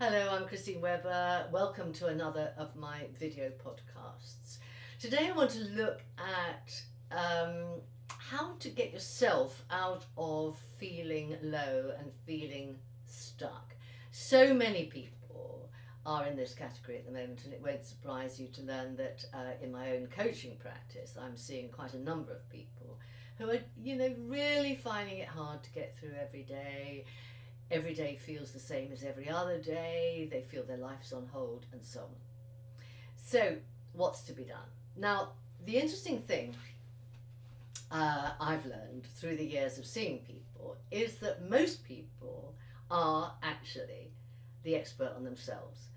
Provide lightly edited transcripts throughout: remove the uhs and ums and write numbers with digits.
Hello, I'm Christine Webber. Welcome to another of my video podcasts. Today I want to look at how to get yourself out of feeling low and feeling stuck. So many people are in this category at the moment, and it won't surprise you to learn that in my own coaching practice I'm seeing quite a number of people who are, really finding it hard to get through every day. Every day feels the same as every other day. They feel their life's on hold and so on. So, what's to be done? Now, the interesting thing I've learned through the years of seeing people is that most people are actually the expert on themselves.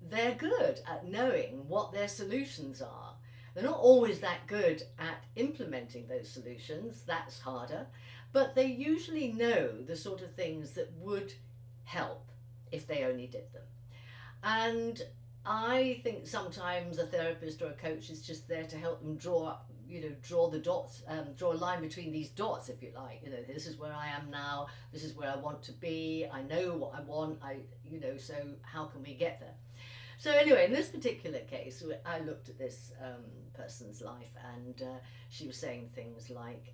They're good at knowing what their solutions are. They're not always that good at implementing those solutions, that's harder, but they usually know the sort of things that would help if they only did them. And I think sometimes a therapist or a coach is just there to help them draw the dots, draw a line between these dots, if you like. This is where I am now, this is where I want to be, I know what I want, so how can we get there? So anyway, in this particular case, I looked at this person's life, and she was saying things like,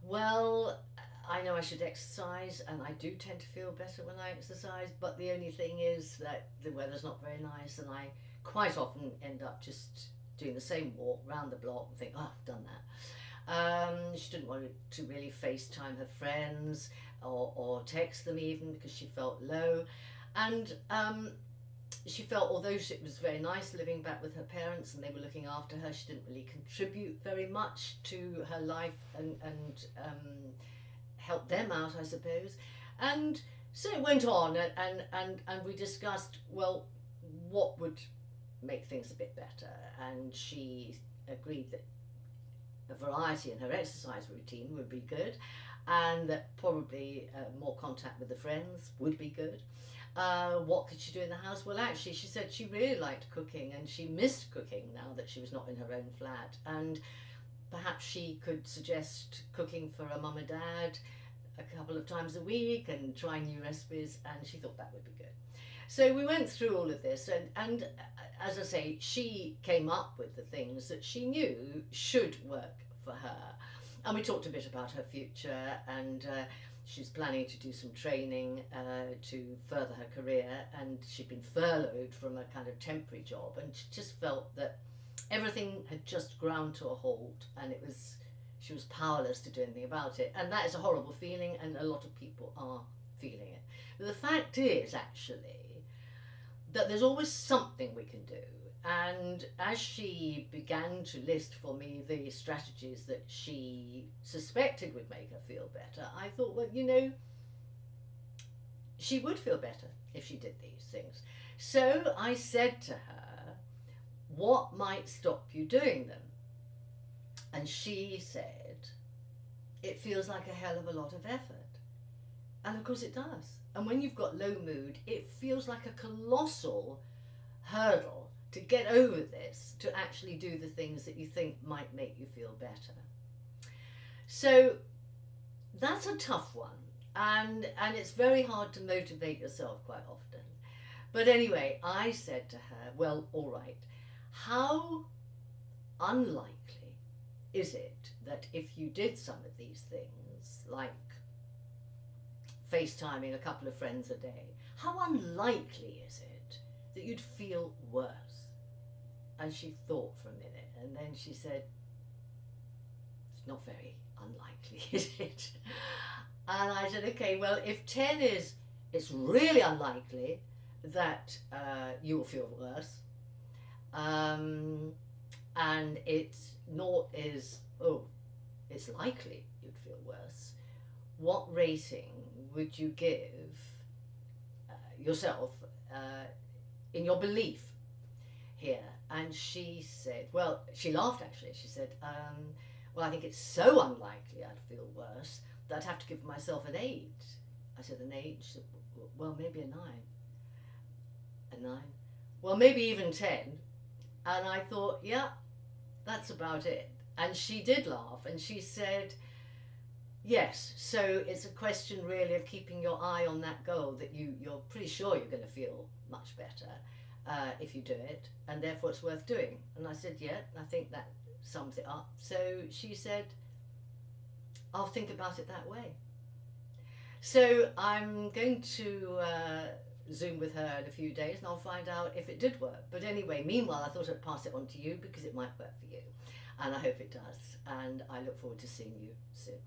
well, I know I should exercise, and I do tend to feel better when I exercise, but the only thing is that the weather's not very nice, and I quite often end up just doing the same walk round the block and think, oh, I've done that. She didn't want to really FaceTime her friends or text them even because she felt low. And she felt, although it was very nice living back with her parents and they were looking after her, she didn't really contribute very much to her life and help them out, I suppose. And so it went on, and we discussed, well, what would make things a bit better. And she agreed that a variety in her exercise routine would be good, and that probably more contact with the friends would be good. What could she do in the house? Well, actually, she said she really liked cooking, and she missed cooking now that she was not in her own flat. And perhaps she could suggest cooking for her mum and dad a couple of times a week and trying new recipes, and she thought that would be good. So we went through all of this, and as I say, she came up with the things that she knew should work for her. And we talked a bit about her future, and she's planning to do some training to further her career, and she'd been furloughed from a kind of temporary job, and she just felt that everything had just ground to a halt, and she was powerless to do anything about it. And that is a horrible feeling, and a lot of people are feeling it. But the fact is, actually, that there's always something we can do. And as she began to list for me the strategies that she suspected would make her feel better, I thought, well, she would feel better if she did these things. So I said to her, what might stop you doing them? And she said, it feels like a hell of a lot of effort. And of course it does. And when you've got low mood, it feels like a colossal hurdle to get over this, to actually do the things that you think might make you feel better. So that's a tough one, and it's very hard to motivate yourself quite often. But anyway, I said to her, well, all right, how unlikely is it that if you did some of these things, like FaceTiming a couple of friends a day, how unlikely is it that you'd feel worse? And she thought for a minute, and then she said, it's not very unlikely, is it? And I said, okay, well, if 10 is, it's really unlikely that you will feel worse, and it's naught is, oh, it's likely you'd feel worse, what rating would you give yourself in your belief here? And she said, well, she laughed actually. She said, well, I think it's so unlikely I'd feel worse that I'd have to give myself an 8. I said, an 8? She said, well, maybe a 9. A 9? Well, maybe even 10. And I thought, yeah, that's about it. And she did laugh, and she said, yes, so it's a question really of keeping your eye on that goal that you're pretty sure you're going to feel much better if you do it, and therefore it's worth doing. And I said, yeah, I think that sums it up. So she said, I'll think about it that way. So I'm going to Zoom with her in a few days, and I'll find out if it did work. But anyway, meanwhile, I thought I'd pass it on to you because it might work for you, and I hope it does. And I look forward to seeing you soon.